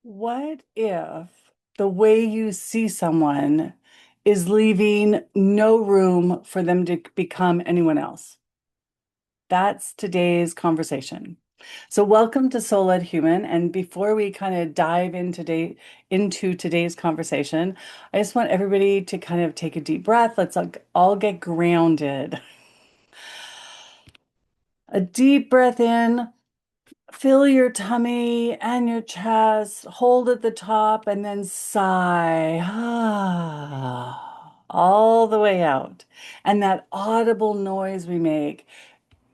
What if the way you see someone is leaving no room for them to become anyone else? That's today's conversation. So welcome to Soul Led Human. And before we kind of dive into today's conversation, I just want everybody to kind of take a deep breath. Let's all get grounded. A deep breath in. Fill your tummy and your chest, hold at the top, and then sigh. All the way out. And that audible noise we make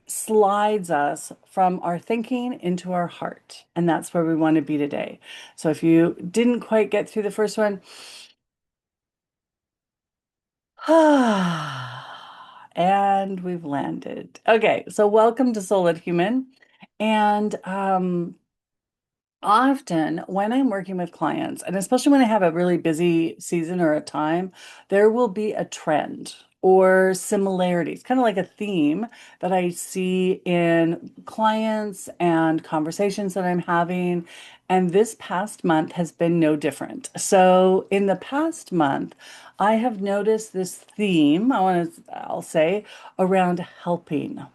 slides us from our thinking into our heart. And that's where we want to be today. So if you didn't quite get through the first one, and we've landed. Okay, so welcome to Solid Human. And often when I'm working with clients, and especially when I have a really busy season or a time, there will be a trend or similarities, kind of like a theme that I see in clients and conversations that I'm having. And this past month has been no different. So in the past month, I have noticed this theme, I'll say, around helping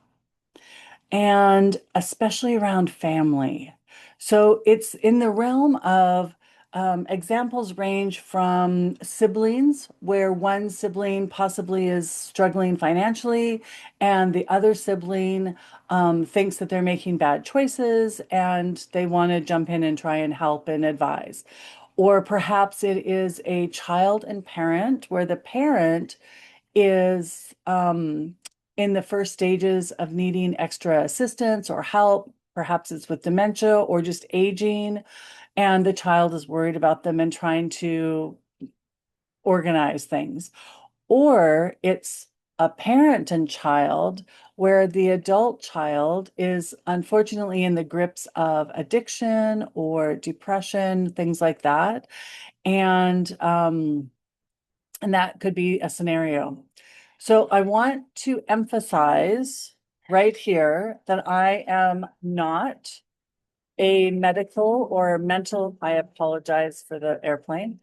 and especially around family. So it's in the realm of examples range from siblings, where one sibling possibly is struggling financially, and the other sibling thinks that they're making bad choices and they want to jump in and try and help and advise. Or perhaps it is a child and parent where the parent is in the first stages of needing extra assistance or help. Perhaps it's with dementia or just aging, and the child is worried about them and trying to organize things. Or it's a parent and child where the adult child is unfortunately in the grips of addiction or depression, things like that. And that could be a scenario. So I want to emphasize right here that I am not a medical or mental, I apologize for the airplane.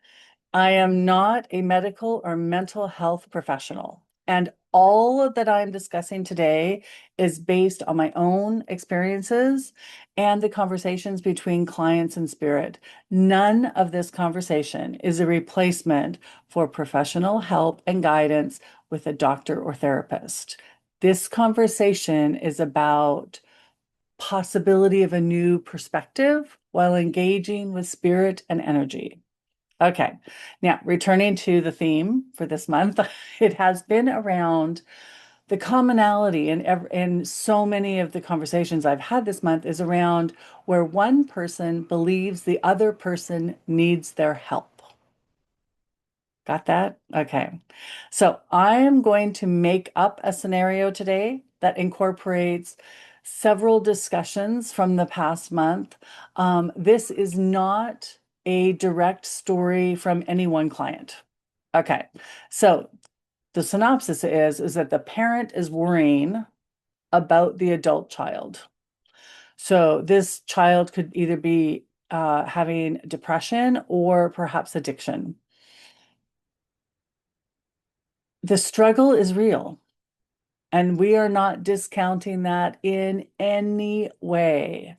I am not a medical or mental health professional. And all that I'm discussing today is based on my own experiences and the conversations between clients and spirit. None of this conversation is a replacement for professional help and guidance with a doctor or therapist. This conversation is about possibility of a new perspective while engaging with spirit and energy. Okay, now returning to the theme for this month, it has been around the commonality in so many of the conversations I've had this month is around where one person believes the other person needs their help. Got that? Okay. So I am going to make up a scenario today that incorporates several discussions from the past month. This is not a direct story from any one client. Okay. So the synopsis is that the parent is worrying about the adult child. So this child could either be having depression or perhaps addiction. The struggle is real, and we are not discounting that in any way.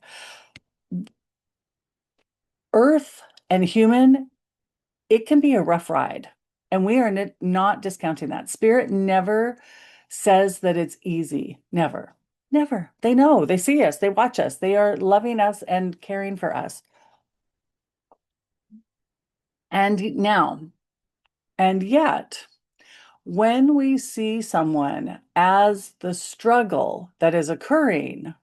Earth and human, it can be a rough ride, and we are not discounting that. Spirit never says that it's easy. Never. Never. They know, they see us, they watch us, they are loving us and caring for us. And now, and yet, when we see someone as the struggle that is occurring,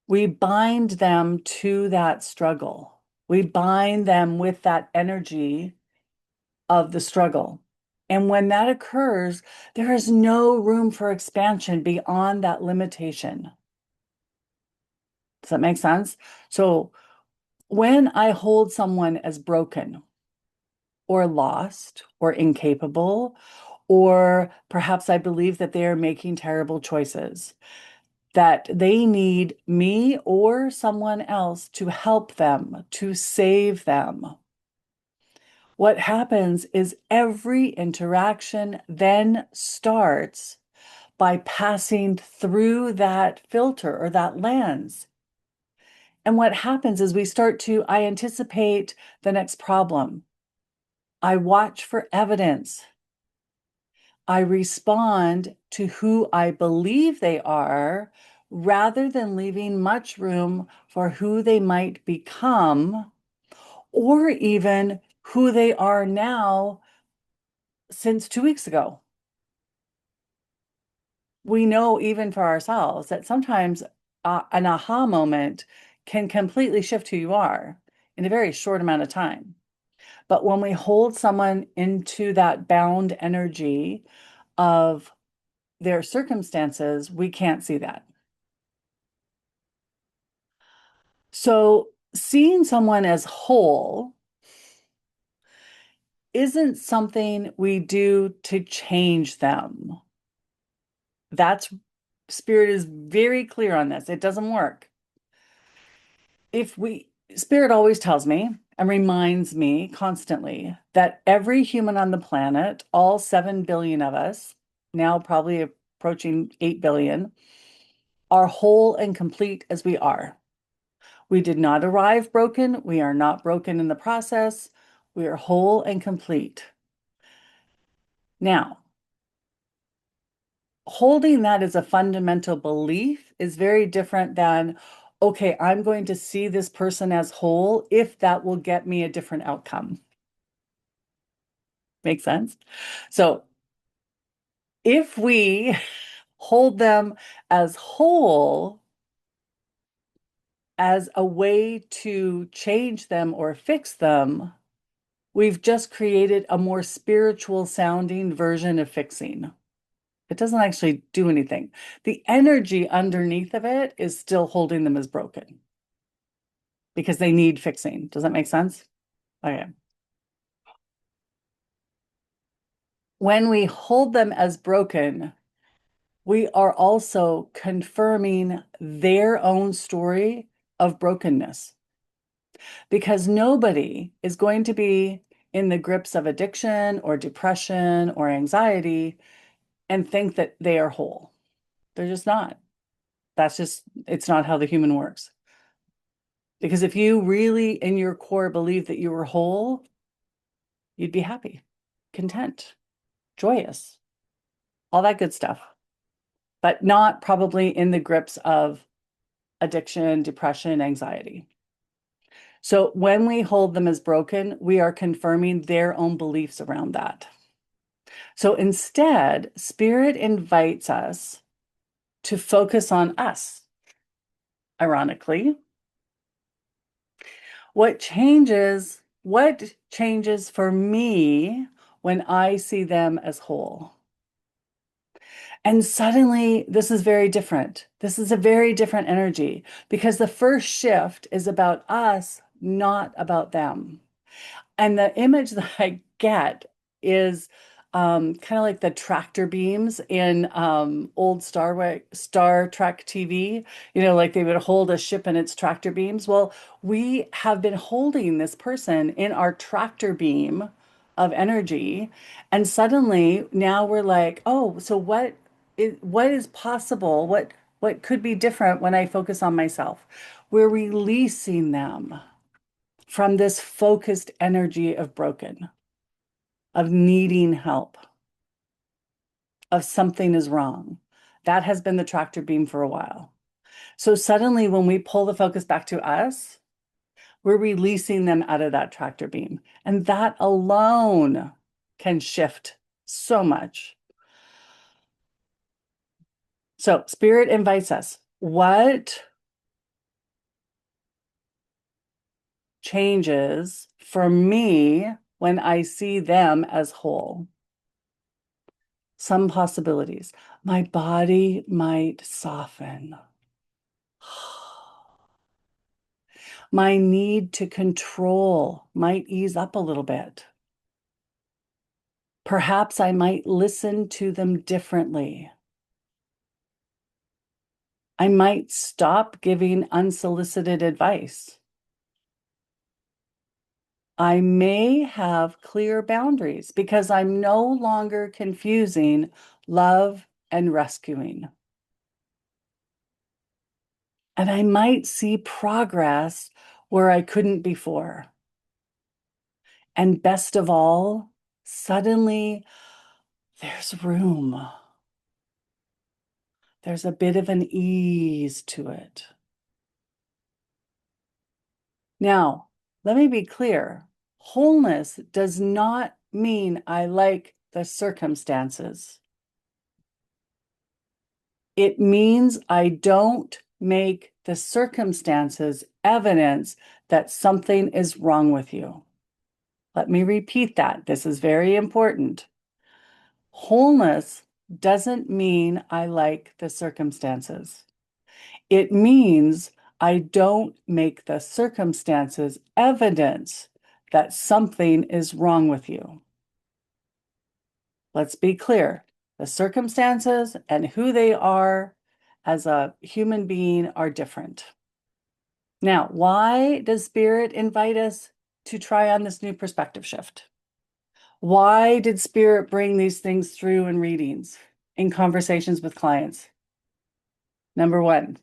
we bind them to that struggle. We bind them with that energy of the struggle. And when that occurs, there is no room for expansion beyond that limitation. Does that make sense? So when I hold someone as broken or lost or incapable, or perhaps I believe that they are making terrible choices, that they need me or someone else to help them, to save them. What happens is every interaction then starts by passing through that filter or that lens. And what happens is I anticipate the next problem. I watch for evidence. I respond to who I believe they are rather than leaving much room for who they might become or even who they are now since 2 weeks ago. We know even for ourselves that sometimes an aha moment can completely shift who you are in a very short amount of time. But when we hold someone into that bound energy of their circumstances, we can't see that. So seeing someone as whole isn't something we do to change them. Spirit is very clear on this. It doesn't work. Spirit always tells me and reminds me constantly that every human on the planet, all 7 billion of us, now probably approaching 8 billion, are whole and complete as we are. We did not arrive broken. We are not broken in the process. We are whole and complete. Now, holding that as a fundamental belief is very different than, okay, I'm going to see this person as whole if that will get me a different outcome. Make sense? So if we hold them as whole as a way to change them or fix them, we've just created a more spiritual sounding version of fixing. It doesn't actually do anything. The energy underneath of it is still holding them as broken because they need fixing. Does that make sense? Okay. When we hold them as broken, we are also confirming their own story of brokenness because nobody is going to be in the grips of addiction or depression or anxiety and think that they are whole. They're just not. It's not how the human works. Because if you really in your core believe that you were whole, you'd be happy, content, joyous, all that good stuff, but not probably in the grips of addiction, depression, anxiety. So when we hold them as broken, we are confirming their own beliefs around that. So instead, Spirit invites us to focus on us. Ironically, what changes for me when I see them as whole? And suddenly, this is very different. This is a very different energy because the first shift is about us, not about them. And the image that I get is kind of like the tractor beams in old Star Trek TV. Like they would hold a ship in its tractor beams. Well, we have been holding this person in our tractor beam of energy, and suddenly now we're like, oh, so what is possible? What could be different when I focus on myself? We're releasing them from this focused energy of broken, of needing help, of something is wrong. That has been the tractor beam for a while. So suddenly when we pull the focus back to us, we're releasing them out of that tractor beam. And that alone can shift so much. So Spirit invites us. What changes for me when I see them as whole? Some possibilities. My body might soften. My need to control might ease up a little bit. Perhaps I might listen to them differently. I might stop giving unsolicited advice. I may have clear boundaries because I'm no longer confusing love and rescuing. And I might see progress where I couldn't before. And best of all, suddenly there's room. There's a bit of an ease to it. Now, let me be clear. Wholeness does not mean I like the circumstances. It means I don't make the circumstances evidence that something is wrong with you. Let me repeat that. This is very important. Wholeness doesn't mean I like the circumstances. It means I don't make the circumstances evidence that something is wrong with you. Let's be clear. The circumstances and who they are as a human being are different. Now, why does Spirit invite us to try on this new perspective shift? Why did Spirit bring these things through in readings, in conversations with clients? Number one,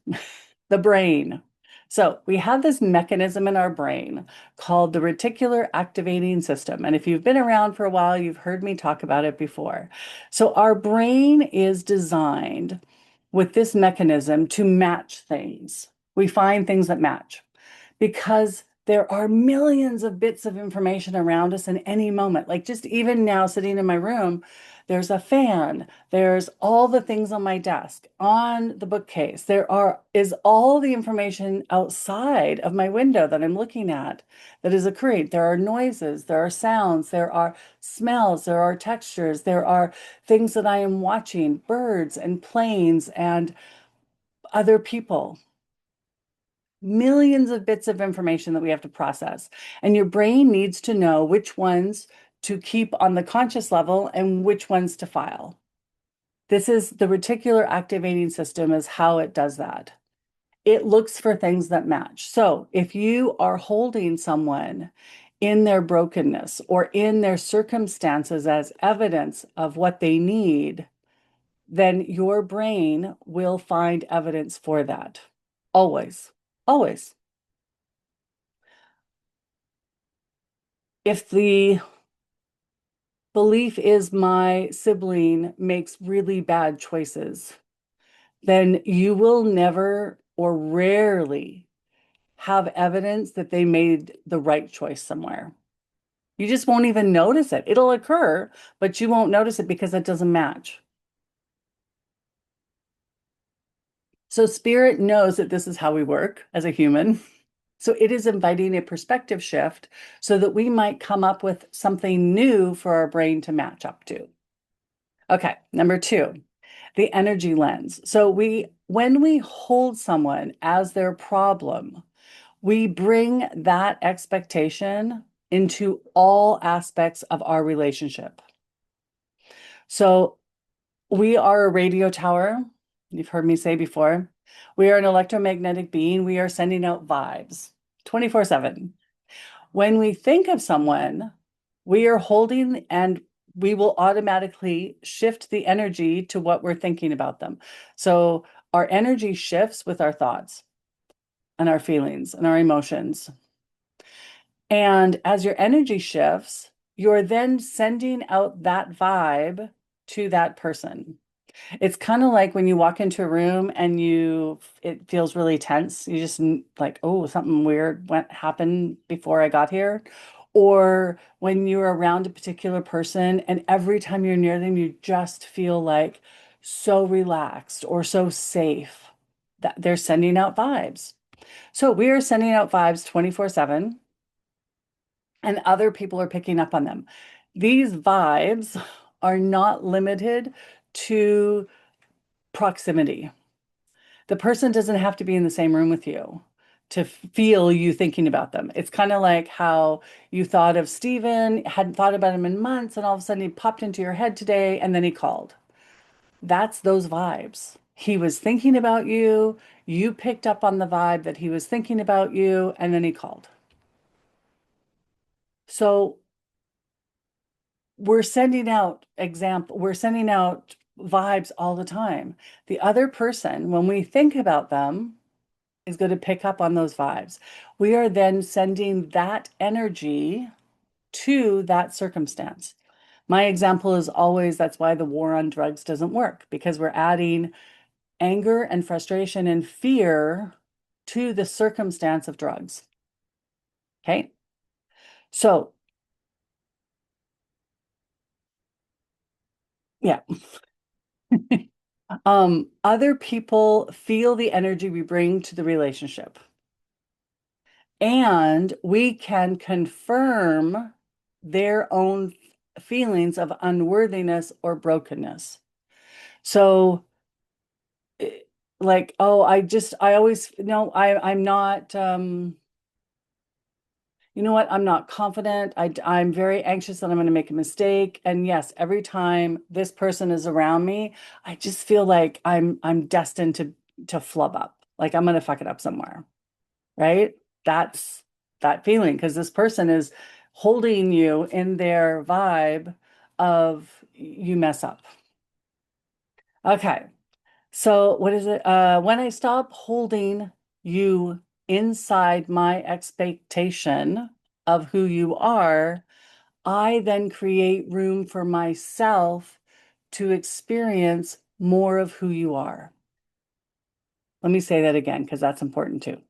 the brain. So we have this mechanism in our brain called the reticular activating system. And if you've been around for a while, you've heard me talk about it before. So our brain is designed with this mechanism to match things. We find things that match because there are millions of bits of information around us in any moment. Like just even now sitting in my room, there's a fan, there's all the things on my desk, on the bookcase. Is all the information outside of my window that I'm looking at that is occurring. There are noises, there are sounds, there are smells, there are textures, there are things that I am watching, birds and planes and other people. Millions of bits of information that we have to process. And your brain needs to know which ones to keep on the conscious level and which ones to file. This is the reticular activating system is how it does that. It looks for things that match. So if you are holding someone in their brokenness or in their circumstances as evidence of what they need, then your brain will find evidence for that. Always, always. If the belief is my sibling makes really bad choices, then you will never or rarely have evidence that they made the right choice somewhere. You just won't even notice it. It'll occur, but you won't notice it because it doesn't match. So spirit knows that this is how we work as a human. So it is inviting a perspective shift so that we might come up with something new for our brain to match up to. Okay, number two, the energy lens. So when we hold someone as their problem, we bring that expectation into all aspects of our relationship. So we are a radio tower. You've heard me say before. We are an electromagnetic being. We are sending out vibes 24/7. When we think of someone, we are holding and we will automatically shift the energy to what we're thinking about them. So our energy shifts with our thoughts and our feelings and our emotions. And as your energy shifts, you're then sending out that vibe to that person. It's kind of like when you walk into a room and it feels really tense. You just like, oh, something weird happened before I got here. Or when you're around a particular person and every time you're near them, you just feel like so relaxed or so safe that they're sending out vibes. So we are sending out vibes 24/7 and other people are picking up on them. These vibes are not limited to proximity. The person doesn't have to be in the same room with you to feel you thinking about them. It's kind of like how you thought of Stephen, hadn't thought about him in months, and all of a sudden he popped into your head today and then he called. That's those vibes. He was thinking about you. You picked up on the vibe that he was thinking about you, and then he called. So we're sending out vibes all the time. The other person, when we think about them, is going to pick up on those vibes. We are then sending that energy to that circumstance. My example is always that's why the war on drugs doesn't work, because we're adding anger and frustration and fear to the circumstance of drugs. Okay. So, yeah. Other people feel the energy we bring to the relationship, and we can confirm their own feelings of unworthiness or brokenness. So, eh, like, oh, I always, no, I'm not, you know what? I'm not confident. I'm very anxious that I'm going to make a mistake. And yes, every time this person is around me, I just feel like I'm destined to flub up. Like I'm going to fuck it up somewhere, right? That's that feeling because this person is holding you in their vibe of you mess up. Okay. So what is it? When I stop holding you inside my expectation of who you are, I then create room for myself to experience more of who you are. Let me say that again because that's important too.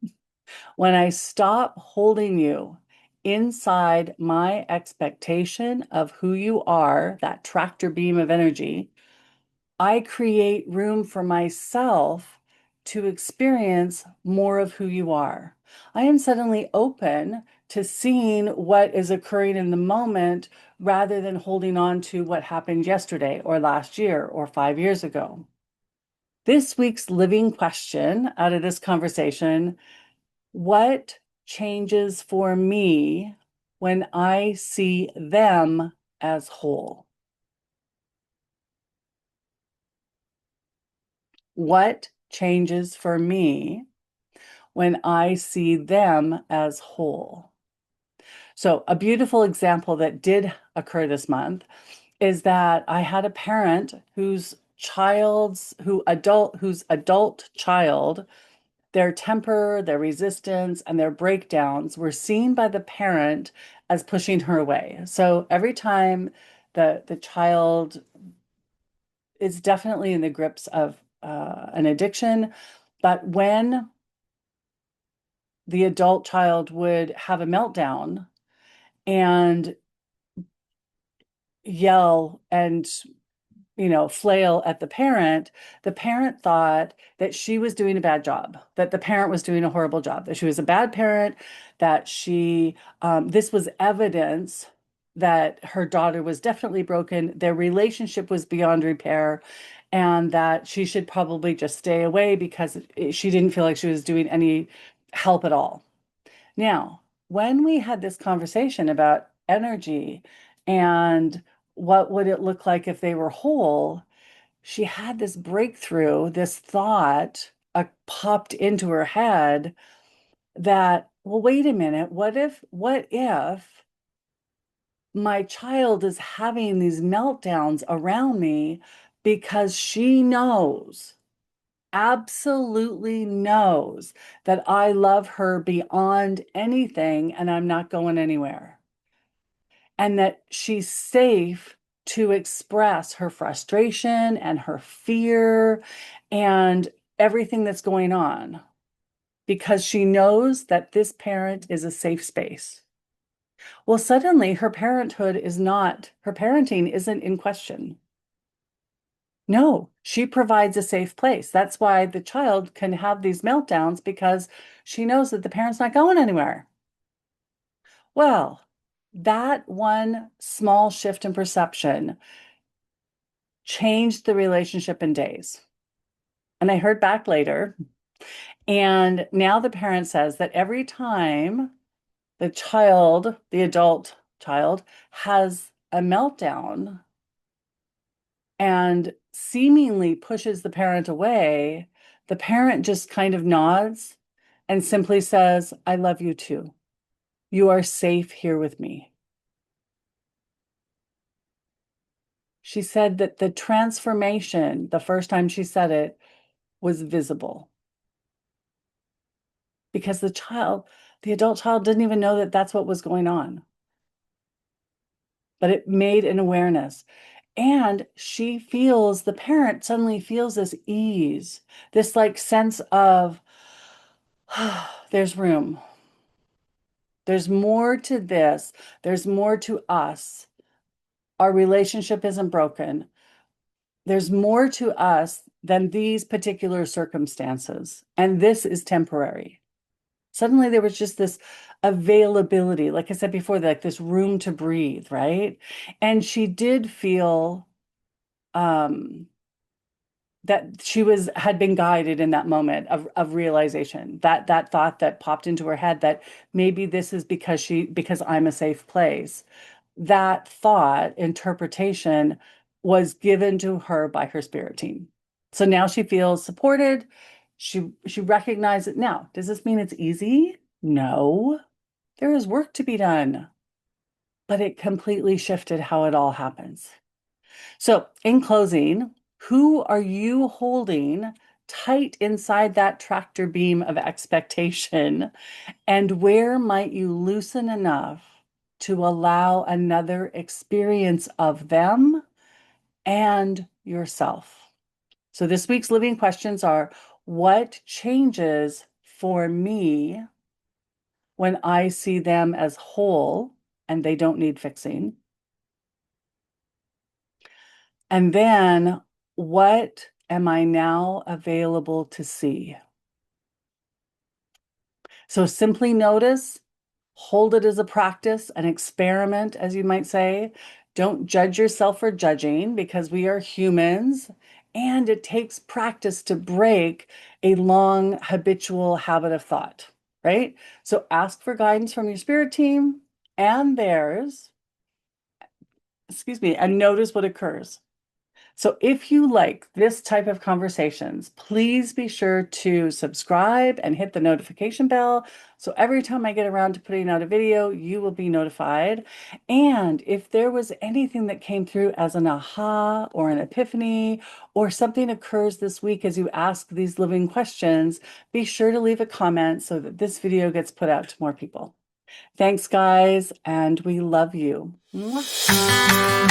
When I stop holding you inside my expectation of who you are, that tractor beam of energy, I create room for myself to experience more of who you are. I am suddenly open to seeing what is occurring in the moment rather than holding on to what happened yesterday or last year or 5 years ago. This week's living question out of this conversation: what changes for me when I see them as whole? What changes for me when I see them as whole? So, a beautiful example that did occur this month is that I had a parent whose adult child, their temper, their resistance, and their breakdowns were seen by the parent as pushing her away. So every time the child is definitely in the grips of an addiction, but when the adult child would have a meltdown and yell and flail at the parent thought that she was doing a bad job, that the parent was doing a horrible job, that she was a bad parent, that this was evidence that her daughter was definitely broken, their relationship was beyond repair, and that she should probably just stay away because she didn't feel like she was doing any help at all. Now, when we had this conversation about energy and what would it look like if they were whole, she had this breakthrough, this thought popped into her head that, well, wait a minute, what if my child is having these meltdowns around me because she knows, absolutely knows that I love her beyond anything and I'm not going anywhere. And that she's safe to express her frustration and her fear and everything that's going on because she knows that this parent is a safe space. Well, suddenly her parenting isn't in question. No, she provides a safe place. That's why the child can have these meltdowns because she knows that the parent's not going anywhere. Well, that one small shift in perception changed the relationship in days. And I heard back later, and now the parent says that every time the adult child, has a meltdown and seemingly pushes the parent away, the parent just kind of nods and simply says, I love you too. You are safe here with me. She said that the transformation, the first time she said it, was visible. Because the adult child didn't even know that that's what was going on. But it made an awareness. And the parent suddenly feels this ease, this like sense of, there's room. There's more to this. There's more to us. Our relationship isn't broken. There's more to us than these particular circumstances. And this is temporary. Suddenly there was just this availability, like I said before, like this room to breathe, right? And she did feel that she had been guided in that moment of realization, that thought that popped into her head that maybe this is because I'm a safe place. That thought interpretation was given to her by her spirit team. So now she feels supported. She recognized it. Now, does this mean it's easy? No, there is work to be done, but it completely shifted how it all happens. So, in closing, who are you holding tight inside that tractor beam of expectation? And where might you loosen enough to allow another experience of them and yourself? So, this week's living questions are: what changes for me when I see them as whole and they don't need fixing? And then what am I now available to see? So simply notice, hold it as a practice, an experiment, as you might say. Don't judge yourself for judging because we are humans and it takes practice to break a long habitual habit of thought, right? So ask for guidance from your spirit team and theirs, and notice what occurs. So if you like this type of conversations, please be sure to subscribe and hit the notification bell. So every time I get around to putting out a video, you will be notified. And if there was anything that came through as an aha or an epiphany, or something occurs this week as you ask these living questions, be sure to leave a comment so that this video gets put out to more people. Thanks, guys, and we love you. Mwah.